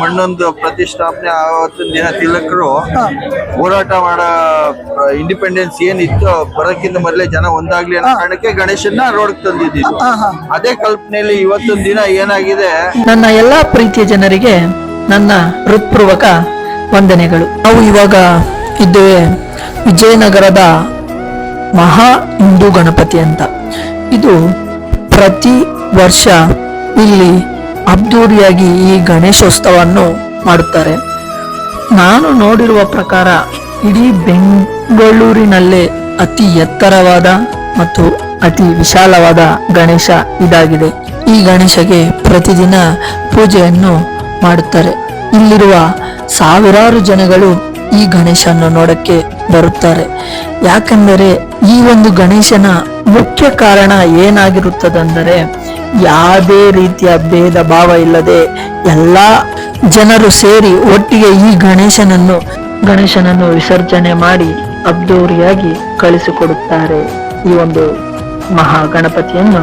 ಮಣ್ಣೊಂದು ಪ್ರತಿಷ್ಠಾಪನೆ ಆವತ್ತಿನ ದಿನ ತಿಲಕರು ಹೋರಾಟ ಮಾಡೋ ಇಂಡಿಪೆಂಡೆನ್ಸ್ ಏನಿತ್ತು ಬರೋಕ್ಕಿಂತ ಮೊದಲೇ ಜನ ಒಂದಾಗ್ಲಿ ಅನ್ನೋ ಕಾರಣಕ್ಕೆ ಗಣೇಶನ್ನ ರೋಡ್ ತಂದಿದ್ದೀವಿ. ಅದೇ ಕಲ್ಪನೆಯಲ್ಲಿ ಇವತ್ತಿನ ದಿನ ಏನಾಗಿದೆ. ನನ್ನ ಎಲ್ಲಾ ಪ್ರೀತಿಯ ಜನರಿಗೆ ನನ್ನ ಹೃತ್ಪೂರ್ವಕ ವಂದನೆಗಳು. ನಾವು ಇವಾಗ ಇದ್ದೇವೆ ವಿಜಯನಗರದ ಮಹಾ ಹಿಂದೂ ಗಣಪತಿ ಅಂತ. ಇದು ಪ್ರತಿ ವರ್ಷ ಇಲ್ಲಿ ಅದ್ದೂರಿಯಾಗಿ ಈ ಗಣೇಶೋತ್ಸವವನ್ನು ಮಾಡುತ್ತಾರೆ. ನಾನು ನೋಡಿರುವ ಪ್ರಕಾರ ಇಡೀ ಬೆಂಗಳೂರಿನಲ್ಲೇ ಅತಿ ಎತ್ತರವಾದ ಮತ್ತು ಅತಿ ವಿಶಾಲವಾದ ಗಣೇಶ ಇದಾಗಿದೆ. ಈ ಗಣೇಶಗೆ ಪ್ರತಿದಿನ ಪೂಜೆಯನ್ನು ಮಾಡುತ್ತಾರೆ. ಇಲ್ಲಿರುವ ಸಾವಿರಾರು ಜನಗಳು ಈ ಗಣೇಶನ್ನು ನೋಡಕ್ಕೆ ಬರುತ್ತಾರೆ. ಯಾಕೆಂದರೆ ಈ ಒಂದು ಗಣೇಶನ ಮುಖ್ಯ ಕಾರಣ ಏನಾಗಿರುತ್ತದಂದರೆ ಯಾವುದೇ ರೀತಿಯ ಭೇದ ಭಾವ ಇಲ್ಲದೆ ಎಲ್ಲಾ ಜನರು ಸೇರಿ ಒಟ್ಟಿಗೆ ಈ ಗಣೇಶನನ್ನು ವಿಸರ್ಜನೆ ಮಾಡಿ ಅದ್ದೂರಿಯಾಗಿ ಕಳಿಸಿಕೊಡುತ್ತಾರೆ ಈ ಒಂದು ಮಹಾ ಗಣಪತಿಯನ್ನು.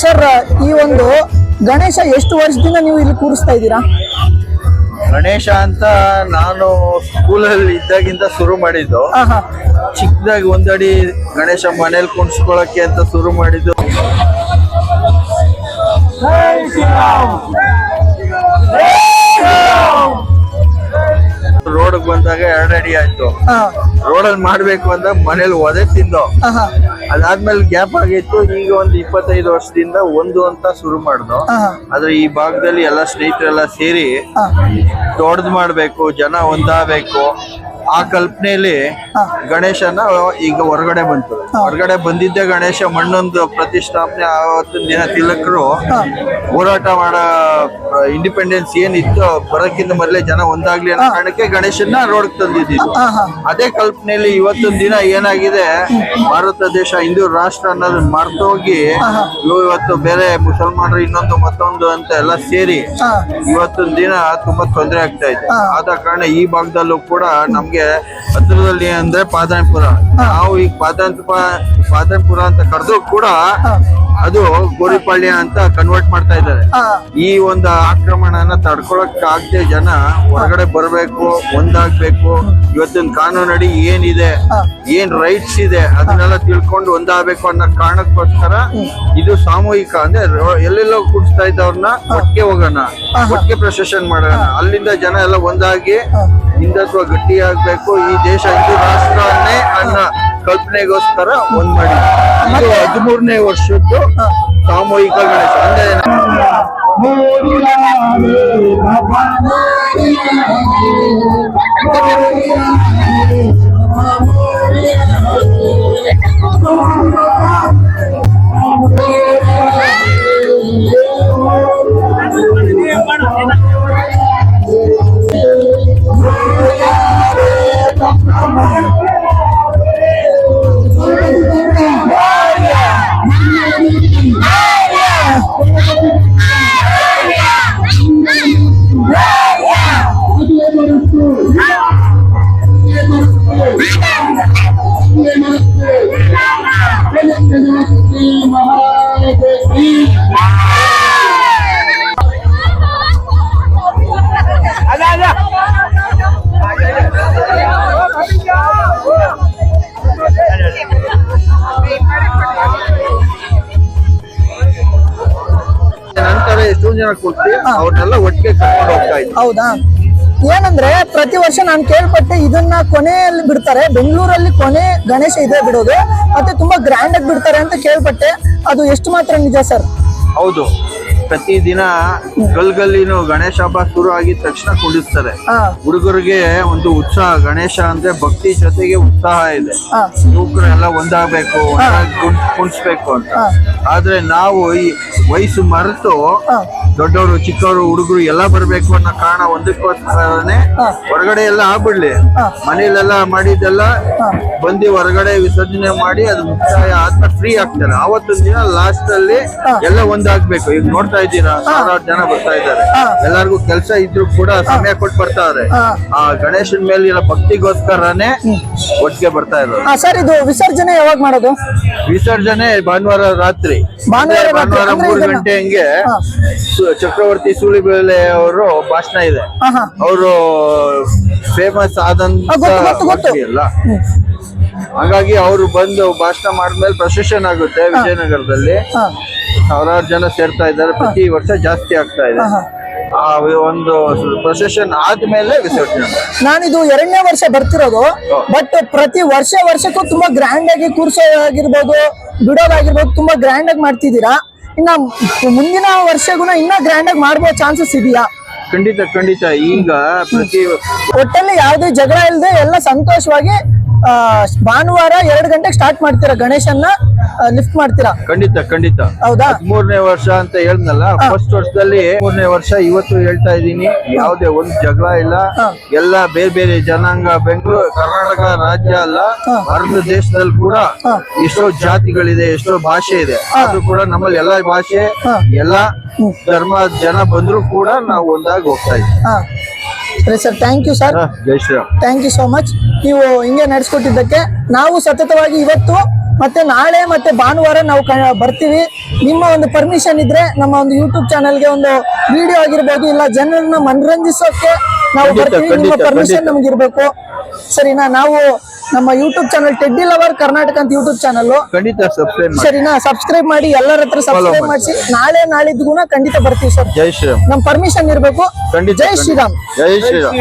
ಸರ್, ಈ ಒಂದು ಗಣೇಶ ಎಷ್ಟು ವರ್ಷದಿಂದ ನೀವು ಇಲ್ಲಿ ಕೂರಿಸ್ತಾ ಇದ್ದೀರಾ? ಗಣೇಶ ಅಂತ ನಾನು ಸ್ಕೂಲಲ್ಲಿ ಇದ್ದಾಗಿಂದ ಶುರು ಮಾಡಿದ್ದು. ಚಿಕ್ಕದಾಗಿ ಒಂದಡಿ ಗಣೇಶ ಮನೇಲಿ ಕುಣಿಸ್ಕೊಳಕ್ಕೆ ಅಂತ ಶುರು ಮಾಡಿದ್ದು. ರೋಡ್ ಬಂದಾಗ 2 ಅಡಿ ಆಯ್ತು. ರೋಡಲ್ಲಿ ಮಾಡ್ಬೇಕು ಅಂದಾಗ ಮನೇಲಿ ಒದೆ ತಿಂದು, ಅದಾದ್ಮೇಲೆ ಗ್ಯಾಪ್ ಆಗಿತ್ತು. ಈಗ ಒಂದು 25 ವರ್ಷದಿಂದ ಒಂದು ಅಂತ ಶುರು ಮಾಡ್ದು. ಆದ್ರೆ ಈ ಭಾಗದಲ್ಲಿ ಎಲ್ಲ ಸ್ನೇಹಿತರೆಲ್ಲ ಸೇರಿ ದೊಡ್ಡದು ಮಾಡ್ಬೇಕು, ಜನ ಒಂದಾಗಬೇಕು, ಆ ಕಲ್ಪನೆಯಲ್ಲಿ ಗಣೇಶನ ಈಗ ಹೊರಗಡೆ ಬಂತು. ಹೊರಗಡೆ ಬಂದಿದ್ದೆ ಗಣೇಶ ಮಣ್ಣೊಂದು ಪ್ರತಿಷ್ಠಾಪನೆ ಆವತ್ತಿನ ದಿನ ತಿಲಕರು ಹೋರಾಟ ಮಾಡೋ ಇಂಡಿಪೆಂಡೆನ್ಸ್ ಏನಿತ್ತು ಬರೋಕ್ಕಿಂತ ಮೊದಲೇ ಜನ ಒಂದಾಗ್ಲಿ ಅನ್ನೋ ಕಾರಣಕ್ಕೆ ಗಣೇಶನ್ನ ರೋಡ್ ತಂದಿದ್ದೀವಿ. ಅದೇ ಕಲ್ಪನೆಯಲ್ಲಿ ಇವತ್ತಿನ ದಿನ ಏನಾಗಿದೆ, ಭಾರತ ದೇಶ ಹಿಂದೂ ರಾಷ್ಟ್ರ ಅನ್ನೋದನ್ನ ಮರ್ತೋಗಿ ಇವತ್ತು ಬೇರೆ ಮುಸಲ್ಮಾನರು ಇನ್ನೊಂದು ಮತ್ತೊಂದು ಅಂತ ಎಲ್ಲ ಸೇರಿ ಇವತ್ತಿನ ದಿನ ತುಂಬಾ ತೊಂದರೆ ಆಗ್ತಾ ಇದೆ. ಆದ ಕಾರಣ ಈ ಭಾಗದಲ್ಲೂ ಕೂಡ ನಮ್ಗೆ ಹತ್ತಿರದಲ್ಲಿ ಅಂದ್ರೆ ಪಾದಾನ್ಪುರ, ನಾವು ಈಗ ಪಾದಾನ್ಪುರ ಅಂತ ಕರೆದು ಕೂಡ ಅದು ಗೋರಿಪಾಳ್ಯ ಅಂತ ಕನ್ವರ್ಟ್ ಮಾಡ್ತಾ ಇದ್ದಾರೆ. ಈ ಒಂದು ಆಕ್ರಮಣನ ತಡ್ಕೊಳಕ್ ಆಗದೆ ಜನ ಹೊರಗಡೆ ಬರ್ಬೇಕು, ಒಂದಾಗ್ಬೇಕು. ಇವತ್ತಿನ ಕಾನೂನಡಿ ಏನಿದೆ, ಏನ್ ರೈಟ್ಸ್ ಇದೆ ಅದನ್ನೆಲ್ಲ ತಿಳ್ಕೊಂಡು ಒಂದಾಗಬೇಕು ಅನ್ನೋ ಕಾರಣಕ್ಕೋಸ್ಕರ ಇದು ಸಾಮೂಹಿಕ ಅಂದ್ರೆ ಎಲ್ಲೆಲ್ಲೋ ಕೂಡಿಸ್ತಾ ಇದ್ದವ್ರನ್ನ ಒಟ್ಟಿಗೆ ಹೋಗೋಣ, ಒಟ್ಟಿಗೆ ಪ್ರೊಸೆಷನ್ ಮಾಡೋಣ, ಅಲ್ಲಿಂದ ಜನ ಎಲ್ಲ ಒಂದಾಗಿ ಹಿಂದುತ್ವ ಗಟ್ಟಿಯಾಗಬೇಕು, ಈ ದೇಶ ಹಿಂದೂ ರಾಷ್ಟ್ರವನ್ನೇ ಅನ್ನೋ ಕಲ್ಪನೆಗೋಸ್ಕರ ಒಂದ್ ಮಾಡಿ. ಇದು 13ನೇ ವರ್ಷದ್ದು ಸಾಮೂಹಿಕ ಗಣೇಶ ಅಂದ್ರೆ ನಂತರ ಎಷ್ಟೊಂದು ಜನ ಕೊಡ್ತೀವಿ ಅವ್ರನ್ನೆಲ್ಲ ಒಟ್ಟಿಗೆ ಕರ್ಕೊಂಡು ಹೋಗ್ತಾ ಇದ್ವಿ. ಹೌದಾ? ಏನಂದ್ರೆ ಪ್ರತಿ ವರ್ಷ ನಾನು ಕೇಳ್ಪಟ್ಟೆ ಇದನ್ನ ಕೊನೆಯಲ್ಲಿ ಬಿಡ್ತಾರೆ, ಬೆಂಗಳೂರಲ್ಲಿ ಕೊನೆ ಗಣೇಶ ಇದೆ ಬಿಡೋದು, ಮತ್ತೆ ತುಂಬಾ ಗ್ರ್ಯಾಂಡ್ ಆಗಿ ಬಿಡ್ತಾರೆ ಅಂತ ಕೇಳ್ಪಟ್ಟೆ. ಅದು ಎಷ್ಟು ಮಾತ್ರ ನಿಜ ಸರ್? ಹೌದು, ಪ್ರತಿದಿನ ಗಲ್ಗಲ್ಲಿನೂ ಗಣೇಶ ಹಬ್ಬ ಶುರು ಆಗಿದ ತಕ್ಷಣ ಕುಡಿಸ್ತಾರೆ. ಹುಡುಗರಿಗೆ ಒಂದು ಉತ್ಸಾಹ, ಗಣೇಶ ಅಂದ್ರೆ ಭಕ್ತಿ ಜೊತೆಗೆ ಉತ್ಸಾಹ ಇದೆ. ಯುವಕರು ಎಲ್ಲ ಒಂದಾಗಬೇಕು, ಕುಣಿಸ್ಬೇಕು ಅಂತ. ಆದ್ರೆ ನಾವು ಈ ವಯಸ್ಸು ಮರೆತು ದೊಡ್ಡವರು ಚಿಕ್ಕವರು ಹುಡುಗರು ಎಲ್ಲ ಬರ್ಬೇಕು ಅನ್ನೋ ಕಾರಣ ಒಂದಕ್ಕೋಸ್ಕರನೇ ಹೊರಗಡೆ ಎಲ್ಲ ಆಗ್ಬಿಡ್ಲಿ, ಮನೇಲೆಲ್ಲ ಮಾಡಿದ್ದೆಲ್ಲ ಬಂದು ಹೊರಗಡೆ ವಿಸರ್ಜನೆ ಮಾಡಿ ಅದು ಮುಕ್ತಾಯ ಆದ್ಮೇಲೆ ಫ್ರೀ ಆಗ್ತಾರೆ. ಆವತ್ತೊಂದ್ ದಿನ ಲಾಸ್ಟ್ ಅಲ್ಲಿ ಎಲ್ಲ ಒಂದಾಗ್ಬೇಕು. ಈಗ ನೋಡ್ತಾ ಇದ್ದೀರಾ, ಸಾವಿರಾರು ಜನ ಬರ್ತಾ ಇದ್ದಾರೆ. ಎಲ್ಲಾರ್ಗು ಕೆಲಸ ಇದ್ರು ಕೂಡ ಸಮಯ ಕೊಟ್ಟು ಬರ್ತಾರೆ. ಆ ಗಣೇಶನ ಮೇಲಿನ ಭಕ್ತಿಗೋಸ್ಕರನೇ ಒಟ್ಟಿಗೆ ಬರ್ತಾ ಇರೋದು. ಸರ್, ಇದು ವಿಸರ್ಜನೆ ಯಾವಾಗ ಮಾಡೋದು? ವಿಸರ್ಜನೆ ಭಾನುವಾರ ರಾತ್ರಿ, ಭಾನುವಾರ ರಾತ್ರಿ ಭಾನುವಾರ ಅಂದ್ರೆ 3 ಇದನ್ನ- ಗಂಟೆ ಹಂಗೆ ಚಕ್ರವರ್ತಿ ಸೂಲಿಬೇಲೆ ಅವರು ಭಾಷಣ ಇದೆ. ಅವರು ಫೇಮಸ್ ಆದಂತ ಗೊತ್ತು. ವ್ಯಕ್ತಿ ಅಲ್ಲ, ಹಾಗಾಗಿ ಅವರು ಬಂದು ಭಾಷಣ ಮಾಡಿದ್ಮೇಲೆ ಪ್ರೊಸೆಷನ್ ಆಗುತ್ತೆ. ವಿಜಯನಗರದಲ್ಲಿ ಸಾವಿರಾರು ಜನ ಸೇರ್ತಾ ಇದ್ದಾರೆ. ಪ್ರತಿ ವರ್ಷ ಜಾಸ್ತಿ ಆಗ್ತಾ ಇದೆ. ಆ ಒಂದು ಪ್ರೊಸೆಷನ್ ಆದ್ಮೇಲೆ ವಿಸರ್ಜನೆ. ನಾನಿದು 2ನೇ ವರ್ಷ ಬರ್ತಿರೋದು. ಬಟ್ ಪ್ರತಿ ವರ್ಷಕ್ಕೂ ತುಂಬಾ ಗ್ರ್ಯಾಂಡ್ ಆಗಿ ಕೂರ್ಸೋದಾಗಿರ್ಬೋದು, ಬಿಡೋದಾಗಿರ್ಬೋದು, ತುಂಬಾ ಗ್ರ್ಯಾಂಡ್ ಆಗಿ ಮಾಡ್ತಿದ್ದೀರಾ. ಇನ್ನ ಮುಂದಿನ ವರ್ಷಗುಣ ಇನ್ನ ಗ್ರ್ಯಾಂಡ್ ಆಗಿ ಮಾಡ್ಬೋ ಚಾನ್ಸಸ್ ಇದೆಯಾ? ಖಂಡಿತ. ಈಗ ಪ್ರತಿ ಒಟ್ಟಲ್ಲಿ ಯಾವುದೇ ಜಗಳ ಇಲ್ಲದೆ ಎಲ್ಲ ಸಂತೋಷವಾಗಿ ಭಾನುವಾರ 2 ಗಂಟೆಗೆ ಸ್ಟಾರ್ಟ್ ಮಾಡ್ತೀರಾ, ಗಣೇಶನ್ನ ಲಿಫ್ಟ್ ಮಾಡ್ತೀರಾ? ಖಂಡಿತ. ಹೌದಾ? 13ನೇ ವರ್ಷ ಅಂತ ಹೇಳಿದ್ನಲ್ಲ, ಫಸ್ಟ್ ವರ್ಷದಲ್ಲಿ 3ನೇ ವರ್ಷ ಇವತ್ತು ಹೇಳ್ತಾ ಇದ್ದೀನಿ, ಯಾವುದೇ ಒಂದು ಜಗಳ ಇಲ್ಲ. ಎಲ್ಲ ಬೇರೆ ಬೇರೆ ಜನಾಂಗ, ಬೆಂಗಳೂರು ಕರ್ನಾಟಕ ರಾಜ್ಯ ಅಲ್ಲ, ಭಾರತ ದೇಶದಲ್ಲಿ ಕೂಡ ಎಷ್ಟೋ ಜಾತಿಗಳಿದೆ, ಎಷ್ಟೋ ಭಾಷೆ ಇದೆ. ಆದ್ರೂ ಕೂಡ ನಮ್ಮಲ್ಲಿ ಎಲ್ಲಾ ಭಾಷೆ, ಎಲ್ಲಾ ಧರ್ಮ ಜನ ಬಂದ್ರು ಕೂಡ ನಾವು ಒಂದಾಗಿ ಹೋಗ್ತಾ ಇದ್ದೀವಿ. ಸರಿ ಸರ್, ಥ್ಯಾಂಕ್ ಯು ಸರ್. ಜೈ Shriram. Thank you so much. ನೀವು ಹಿಂಗೆ ನಡೆಸ್ಕೊಟ್ಟಿದ್ದಕ್ಕೆ ನಾವು ಸತತವಾಗಿ ಇವತ್ತು ಮತ್ತೆ ನಾಳೆ ಮತ್ತೆ ಭಾನುವಾರ ನಾವು ಬರ್ತೀವಿ. ನಿಮ್ಮ ಒಂದು ಪರ್ಮಿಷನ್ ಇದ್ರೆ ನಮ್ಮ ಒಂದು ಯೂಟ್ಯೂಬ್ ಚಾನಲ್ಗೆ ಒಂದು ವಿಡಿಯೋ ಆಗಿರ್ಬೋದು, ಇಲ್ಲ ಜನರನ್ನ ಮನರಂಜಿಸೋಕೆ ನಾವು ಬರ್ತೀವಿ. ನಿಮ್ಮ ಪರ್ಮಿಷನ್ ನಮ್ಗೆ ಇರ್ಬೇಕು, ಸರಿನಾ? ನಾವು ನಮ್ಮ YouTube channel teddy lover Karnataka ಅಂತ ಯೂಟ್ಯೂಬ್ ಚಾನಲ್ ಖಂಡಿತ ಸಬ್ಸ್ಕ್ರೈಬ್ ಮಾಡಿ. ಸರಿನಾ? ಸಬ್ಸ್ಕ್ರೈಬ್ ಮಾಡಿ, ಎಲ್ಲರ ಹತ್ರ ಸಬ್ಸ್ಕ್ರೈಬ್ ಮಾಡಿಸಿ. ನಾಳೆ ನಾಳಿದ್ಗುನ ಖಂಡಿತ ಬರ್ತೀವಿ ಸರ್. ಜೈ ಶ್ರೀರಾಮ್. ನಮ್ ಪರ್ಮಿಷನ್ ಇರ್ಬೇಕು. ಖಂಡಿತ. ಜೈ ಶ್ರೀರಾಮ್. ಜೈ ಶ್ರೀರಾಮ್.